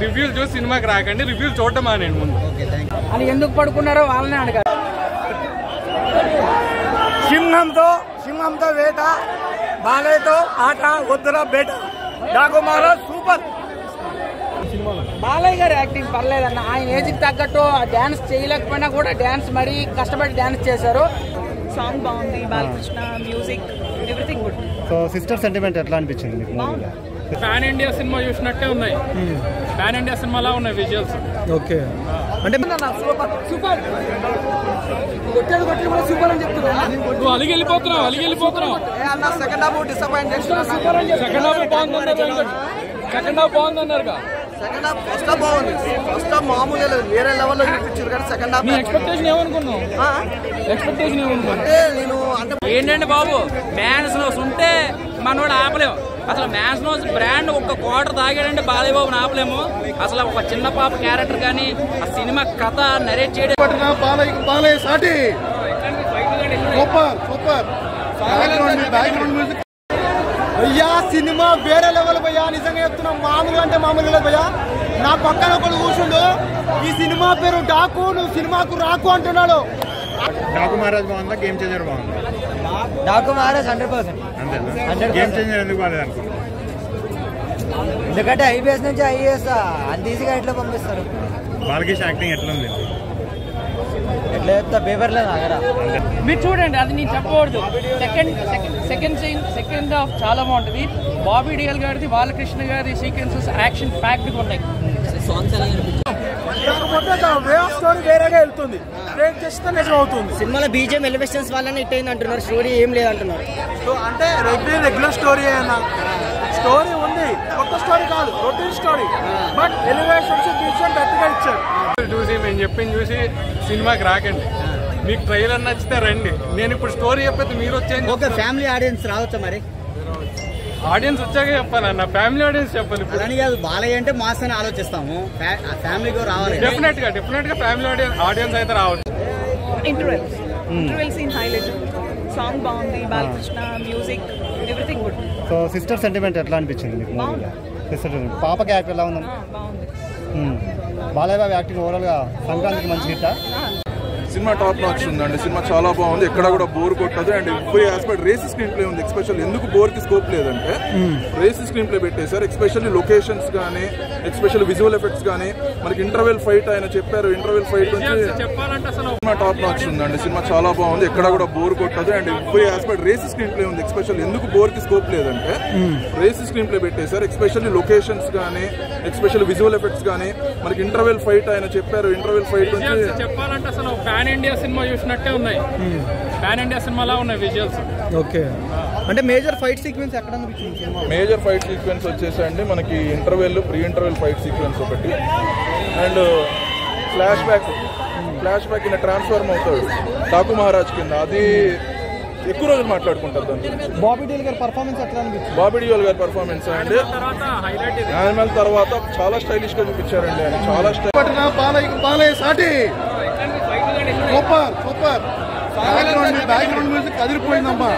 రివ్యూలు చూసి సినిమాకి రాకండి, రివ్యూలు చూడటం మానేయండి ముందు. అని ఎందుకు పడుకున్నారో వాళ్ళనే అడగారు. సింహంతో వేట, బాలయ్యతో ఆట, వద్దురా బేట, డాకు మహారాజ్ సూపర్. బాలయ్య గారు యాక్టింగ్ పర్లేదన్న. ఆయన ఏజ్కి తగ్గట్టు డాన్స్ చేయలేకపోయినా కూడా డాన్స్ మరీ కష్టపడి డాన్స్ చేశారు. సాంగ్ బాగుంది, Balakrishna music everything good. So sister sentiment ఎట్లా అనిపించింది మీకు? పాన్ ఇండియా సినిమా చూసినట్టే ఉన్నాయి, పాన్ ఇండియా సినిమాలా ఉన్నాయి విజువల్స్. ఓకే, అంటే సూపర్ కొట్టేది కూడా సూపర్ అని చెప్తున్నా. నువ్వు అలిగి వెళ్ళిపోతున్నావు. Second half disappoint. Second half బాగుందన్నారుగా. సెకండ్ హాఫ్ ఫస్ట్ హాఫ్ బాగుంది. ఫస్ట్ హాఫ్ మామూలుగా లేదు, వేరే లెవెల్లో చూపించారు. కానీ సెకండ్ హాఫ్ ఎక్స్పెక్టేషన్ ఏమనుకున్నావు? అంటే నేను ఏంటంటే బాబు, మ్యాన్స్ నోస్ ఉంటే మనోడు ఆపలేము. అసలు మ్యాన్స్ నోస్ బ్రాండ్ ఒక్క క్వార్టర్ తాగాడంటే బాలయ్య బాబుని ఆపలేము. అసలు ఒక చిన్న పాప క్యారెక్టర్ కానీ ఆ సినిమా కథ నరేట్ చేయడం బాలయ్య సాటి సూపర్ సూపర్. బ్యాక్గ్రౌండ్ మ్యూజిక్ భయ్యా, సినిమా వేరే లెవెల్ భయ్యా. నిజంగా చెప్తున్నాం, మామూలుగా అంటే మామూలుగా లేదు భయ్యా. నా పక్కన ఒకడు కూర్చుండు, ఈ సినిమా పేరు డాకు, నువ్వు సినిమాకు రాకు అంటున్నాడు. డాకు మహారాజ్ బాగుందా, గేమ్ చేంజర్ బాగుందా? డాకు మహారాజ్ 100%. అంతే, గేమ్ చేంజర్ ఎందుకు బాగాలేదు అనుకుంటున్నా? ఎందుకంటే ఐబీఎస్ నుంచి ఐఏఎస్ అంత ఈజీగా ఎట్లా పంపిస్తారు? బాలకృష్ణ యాక్టింగ్ ఎట్లుంది? ఎట్లా చెప్తా, పేపర్లే నాగరా. మీరు చూడండి, అది నేను చెప్పకూడదు. సెకండ్ హాఫ్ చాలా బాగుంటుంది. బాబీ డియల్ గారిది, బాలకృష్ణ గారి సీక్వెన్సెస్ యాక్షన్ ప్యాక్డ్ ఉన్నాయి. స్టోరీ వేరేగా వెళ్తుంది, నిజం అవుతుంది. సినిమాలో బీజేఎం ఎలివేషన్స్ వల్లనే హిట్ అయింది అంటున్నారు, స్టోరీ ఏం లేదంటున్నారు. అంటే రెగ్యులర్ స్టోరీ అయినా స్టోరీ ఉంది, కొత్త స్టోరీ కాదు, రొటీన్ స్టోరీ. బట్ ఎలివేషన్స్ గట్టిగా ఇచ్చారు. చూసి మేము చెప్పింది చూసి సినిమాకి రాకండి, మీకు ట్రైలర్ నచ్చితే రండి. నేను ఇప్పుడు స్టోరీ చెప్పేది మీరు వచ్చేది. ఓకే, ఫ్యామిలీ ఆడియన్స్ రావచ్చా మరి? ఆడియన్స్ వచ్చాక చెప్పాలన్న, ఫ్యామిలీ ఆడియన్స్ చెప్పాలి. ఇప్పుడు అని కాదు, బాలయ్య అంటే మాస్ అని ఆలోచిస్తాము, ఫ్యామిలీకి రావాలి. డెఫినెట్ గా ఫ్యామిలీ ఆడియన్స్ అయితే రావచ్చు. ఇంటర్వెల్ సీన్ హైలైట్, సాంగ్ బాగుంది, Balakrishna music everything good. So sister sentiment ఎట్లా అనిపించింది మీకు? సిస్టర్ పాప క్యారెక్టర్ ఎలా ఉందండి? బాగుంది. బాలయ్య బాబు యాక్టింగ్ ఓవరాల్ గా సంక్రాంతికి మంచి హిట్టా? సినిమా టాప్ నాచ్ ఉందండి. సినిమా చాలా బాగుంది, ఎక్కడ కూడా బోర్ కొట్టదు. And every aspect racy screenplay ఉంది. ఎక్స్పెషల్ ఎందుకు బోర్ కి స్కోప్ లేదంటే రేసి స్క్రీన్ ప్లే పెట్టేశారు. ఎక్స్పెషల్లీ లొకేషన్స్ కానీ, ఎక్స్పెషల్లీ విజువల్ ఎఫెక్ట్స్ కానీ, మనకి ఇంటర్వెల్ ఫైట్ ఆయన చెప్పారు, ఇంటర్వెల్ ఫైట్ నుంచి సినిమా టాప్ నాచ్ ఉందండి. సినిమా చాలా బాగుంది, ఎక్కడ కూడా బోర్ కొట్టదు. And every aspect racy screenplay ఉంది. ఎక్స్పెషల్ ఎందుకు బోర్ కి స్కోప్ లేదంటే రేసి స్క్రీన్ ప్లే పెట్టేశారు. ఎక్స్పెషల్లీ లొకేషన్స్ కానీ, ఎక్స్పెషల్లీ విజువల్ ఎఫెక్ట్స్ కానీ, మనకి ఇంటర్వెల్ ఫైట్ ఆయన చెప్పారు, ఇంటర్వెల్ ఫైట్ నుంచి చెప్పాలంటే అసలు పాన్ ఇండియా సినిమా చూసినట్టే ఉన్నాయి, పాన్ ఇండియా సినిమాలా ఉన్నాయి విజువల్స్. ఓకే, అంటే మేజర్ ఫైట్ సీక్వెన్స్ ఎక్కడ అనిపించింది? మేజర్ ఫైట్ సీక్వెన్స్ వచ్చేసండి మనకి interval, pre interval fight sequence ఒకటి, అండ్ ఫ్లాష్ బ్యాక్ ఈయన ట్రాన్స్ఫార్మ్ అవుతాడు డాకు మహారాజ్ కింద. అది ఎక్కువ రోజులు మాట్లాడుకుంటారు దాని గురించి. బాబీ డియోల్ గారి పర్ఫార్మెన్స్ ఎట్లా అనిపించింది? బాబీ డియోల్ గారి పర్ఫార్మెన్స్ అండి యానిమల్ తర్వాత చాలా స్టైలిష్ గా చూపించారండి ఆయన, చాలా బాలయ్య సాటి సూపర్ సూపర్. బ్యాక్గ్రౌండ్ మ్యూజిక్ అదిరిపోయిందమ్మా.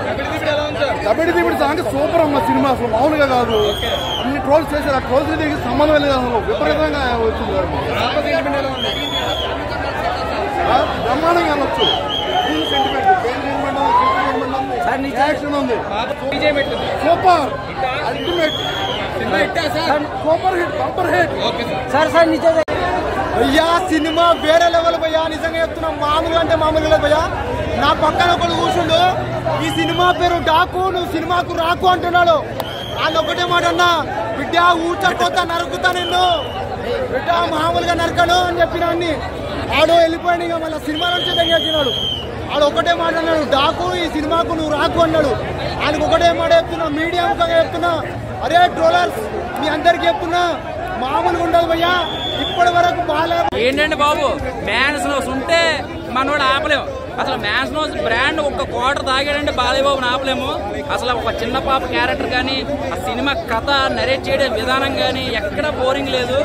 దబిడి సాంగ్ సూపర్ అమ్మా. సినిమా అసలు మామూలుగా కాదు, అన్ని ట్రోల్స్ చేశారు. ఆ ట్రోల్స్ సంబంధం లేదు, అసలు విపరీతంగా వచ్చింది. బ్రహ్మాండంగా అనొచ్చు. Super ultimate super hit, bumper hit. భయ్యా, సినిమా వేరే లెవెల్ భయ్యా. నిజంగా చెప్తున్నాం, మామూలుగా అంటే మామూలుగా లేదు భయ్యా. నా పక్కన ఒకడు కూర్చుండు, ఈ సినిమా పేరు డాకు, నువ్వు సినిమాకు రాకు అంటున్నాడు. వాళ్ళు ఒకటే మాట అన్నా, బిడ్డ ఊచకపోతా నరుకుతా నిన్ను, బిడ్డ మామూలుగా నరకను అని చెప్పిన అన్ని. ఆడు వెళ్ళిపోయాడు, ఇక మళ్ళీ సినిమా నుంచి దగ్గర ఆడు ఒకటే మాట అన్నాడు, డాకు ఈ సినిమాకు నువ్వు రాకు అన్నాడు. ఆయనకు ఒకటే మాట చెప్తున్నా, మీడియా ముఖంగా చెప్తున్నా, అరే ట్రోలర్స్ మీ అందరికి చెప్తున్నా, మామూలుగా ఉండదు భయ్యా. ఇప్పటి వరకు బాగాలేదు. ఏంటంటే బాబు, మ్యాన్స్ నోస్ ఉంటే మనోడు ఆపలేము. అసలు మ్యాన్స్ నోస్ బ్రాండ్ ఒక్క క్వార్టర్ తాగాడంటే బాలయ్య బాబుని ఆపలేము. అసలు ఒక చిన్న పాప క్యారెక్టర్ కానీ ఆ సినిమా కథ నరేట్ చేయడం విధానం కానీ ఎక్కడ బోరింగ్ లేదు.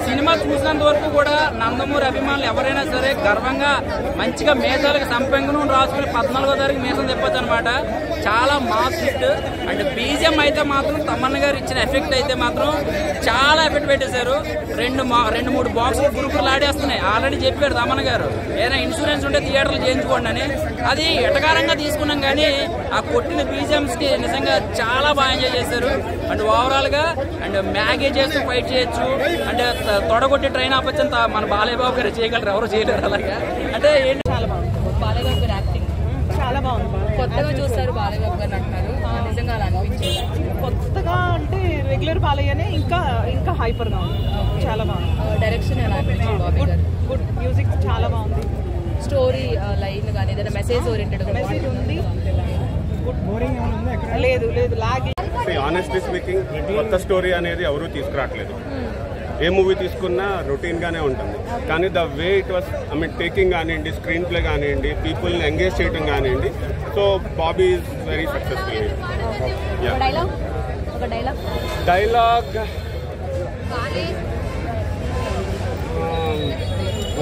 సినిమా చూసినంత వరకు కూడా నందమూరి అభిమానులు ఎవరైనా సరే గర్వంగా మంచిగా మేసాలకు సంపెంగనం రాసుకుని 14వ తారీఖు మేసం తెప్పొచ్చు అనమాట. చాలా మాస్ హిట్. అండ్ బీజిఎం అయితే మాత్రం తమన్ గారు ఇచ్చిన ఎఫెక్ట్ అయితే మాత్రం చాలా ఎఫెక్ట్ పెట్టేశారు. 2-3 బాక్సులు గురుకులు ఆడేస్తున్నాయి. ఆల్రెడీ చెప్పారు తమన్ గారు, ఏదైనా ఇన్సూరెన్స్ ఉంటే థియేటర్లు చేయించుకోండి అని. అది ఎటకారంగా తీసుకున్నాం కానీ ఆ కొట్టిన బీజిఎంస్ కి నిజంగా చాలా బాగా ఎంజాయ్ చేశారు. అండ్ ఓవరాల్ గా అండ్ మ్యాగీ చేస్తూ ఫైట్ చేయొచ్చు. అంటే తొడగొట్టి ట్రైన్ ఆపొచ్చని మన బాలయ్య బాబు గారు చేయగలరు, ఎవరు చేయలేరు. అలాగా అంటే చాలా బాగుంది. బాలయ్య బాబు గారి యాక్టింగ్ చాలా బాగుంది. కొత్తగా చూస్తారు బాలయ్య బాబు గారు అంటున్నారు, నిజంగా అలా అనిపించింది. కొత్తగా అంటే రెగ్యులర్ బాలయ్యనే ఇంకా ఇంకా హైపర్ గా ఉంది. చాలా బాగుంది. డైరెక్షన్ ఎలా అనిపించింది బాబీ గారు? గుడ్. మ్యూజిక్ చాలా బాగుంది. స్టోరీ లైన్ కానీ ఏదైనా మెసేజ్ ఓరియంటెడ్ మెసేజ్ ఉంది. లేదు లేదు లాగ్. ఆనెస్ట్లీ స్పీకింగ్ కొత్త స్టోరీ అనేది ఎవరూ తీసుకురావట్లేదు. ఏ మూవీ తీసుకున్నా రొటీన్ గానే ఉంటుంది. కానీ the way it was taking కానివ్వండి, స్క్రీన్ ప్లే కానివ్వండి, పీపుల్ని ఎంగేజ్ చేయడం కానివ్వండి, so Bobby is very successful. Dialogue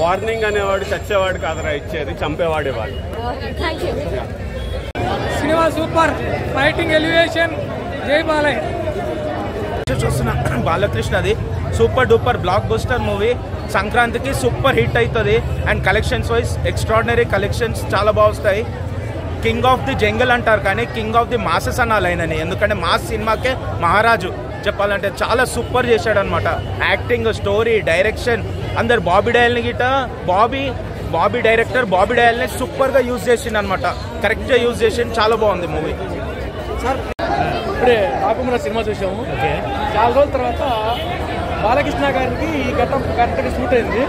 warning అనేవాడు చచ్చేవాడు కాదరా ఇచ్చేది, చంపేవాడేవాడు. Cinema super, fighting elevation, Jai Balayya. చూస్తున్న బాలకృష్ణది super duper blockbuster movie. సంక్రాంతికి సూపర్ హిట్ అవుతుంది. And collections wise extraordinary collections చాలా బాగుస్తాయి. కింగ్ ఆఫ్ ది జంగల్ అంటారు కానీ కింగ్ ఆఫ్ ది మాసెస్ అనాలి ఆయనని. ఎందుకంటే మాస్ సినిమాకే మహారాజు చెప్పాలంటే. చాలా సూపర్ చేశాడు అనమాట. యాక్టింగ్, స్టోరీ, డైరెక్షన్ అందరు. బాబీ డయల్ని గిట బాబీ డైరెక్టర్ బాబీ డయల్ని సూపర్గా యూజ్ చేసిండు అనమాట. కరెక్ట్గా యూజ్ చేసిండు. చాలా బాగుంది మూవీ. సార్ ఇప్పుడే రాకుమర సినిమా చూసాము. చాలా రోజుల తర్వాత బాలకృష్ణ గారికి ఈ గతం కరెక్ట్గా సూట్ అయింది.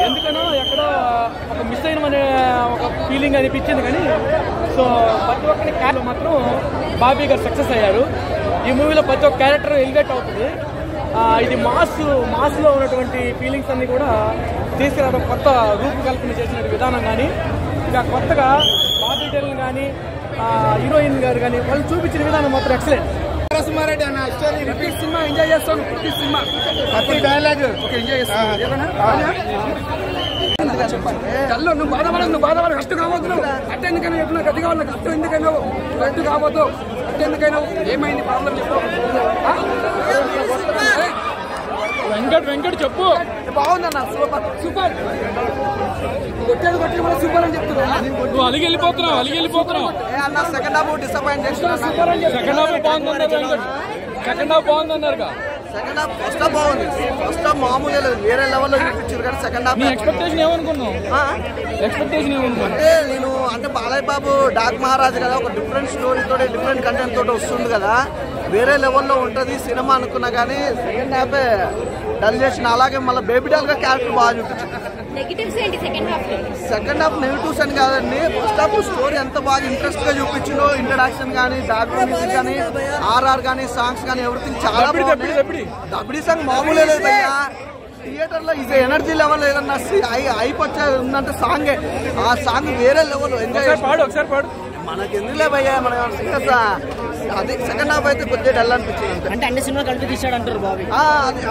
ఎందుకనో ఎక్కడో ఒక మిస్ అయిన ఒక ఫీలింగ్ అనిపించింది. కానీ సో ప్రతి ఒక్కరి క్యారెక్టర్ మాత్రం బాబీ గారు సక్సెస్ అయ్యారు. ఈ మూవీలో ప్రతి ఒక్క క్యారెక్టర్ ఎలివేట్ అవుతుంది. ఇది మాస్లో ఉన్నటువంటి ఫీలింగ్స్ అన్ని కూడా తీసుకురావడం, కొత్త రూపకల్పన చేసిన విధానం కానీ, ఇంకా కొత్తగా బాబీ డైల్ కానీ హీరోయిన్ గారు కానీ వాళ్ళు చూపించిన విధానం మాత్రం ఎక్సలెంట్. నరసింహారెడ్డి అన్న ప్రతి సినిమా ఎంజాయ్ చేస్తాను. ప్రతి సినిమా ప్రతి డైలాగ్ ఎంజాయ్ చేస్తాను. నువ్వు బాధపడదు, కష్టం కావద్దు. అట్ట ఎందుకైనా చెప్పిన గది కావాలి, నాకు కష్టం ఎందుకైనావు, రెడ్డు కావద్దు, అట్ట ఎందుకైనావు, ఏమైంది ప్రాబ్లం చెప్పు. వెంకట్ చెప్పు. బాగుందన్న, సూపర్ సూపర్. కొట్టేది కూడా సూపర్ అని చెప్తున్నా. నువ్వు అలిగి వెళ్ళిపోతున్నావు అన్న సెకండ్ హాఫ్ డిసప్పాయింట్ చేస్తున్నా. సెకండ్ హాఫ్ బాగుందన్నారు. సెకండ్ హాఫ్ ఫస్ట్ హాఫ్ బాగుంది. ఫస్ట్ హాఫ్ మామూలుగా లేదు, వేరే లెవెల్లో చూపించారు. కానీ సెకండ్ హాఫ్ ఎక్స్పెక్టేషన్ ఏమనుకున్నావు? అంటే నేను బాలయ్య బాబు డాక్ మహారాజ్ కదా, ఒక డిఫరెంట్ స్టోరీ తోటి డిఫరెంట్ కంటెంట్ తోటి వస్తుంది కదా, వేరే లెవెల్లో ఉంటుంది సినిమా అనుకున్నా. కానీ సెకండ్ హాఫ్ డల్ చేసిన. అలాగే మళ్ళీ బేబీ డాల్ గా క్యారెక్టర్ బాగా చూపించింది. సెకండ్ హాఫ్ నెగిటివ్స్ అని కాదండి, ఫస్ట్ హాఫ్ స్టోరీ ఎంత బాగా ఇంట్రెస్ట్ గా చూపించిందో. ఇంట్రడక్షన్ కానీ, బ్యాక్గ్రౌండ్ మ్యూజిక్ కానీ, ఆర్ఆర్ కానీ, సాంగ్స్ కానీ, ఎవ్రీథింగ్ చాలా బాగుంది. దబిడి సాంగ్ మామూలే లేదు భయ్యా. థియేటర్ లో ఇది ఎనర్జీ లెవెల్ ఏదన్నా హైప్ వచ్చే ఉందంటే సాంగే. ఆ సాంగ్ వేరే లెవెల్ ఎంజాయ్. ఒకసారి పాడు. మనకి ఎందుకులే భయ్యా, మన సింగర్స్. అది సెకండ్ హాఫ్ అయితే కొద్దిగా డల్ అనిపించింది. అంటే అన్ని సినిమా కలిపి తీసాడు అంటారు బాబీ. అది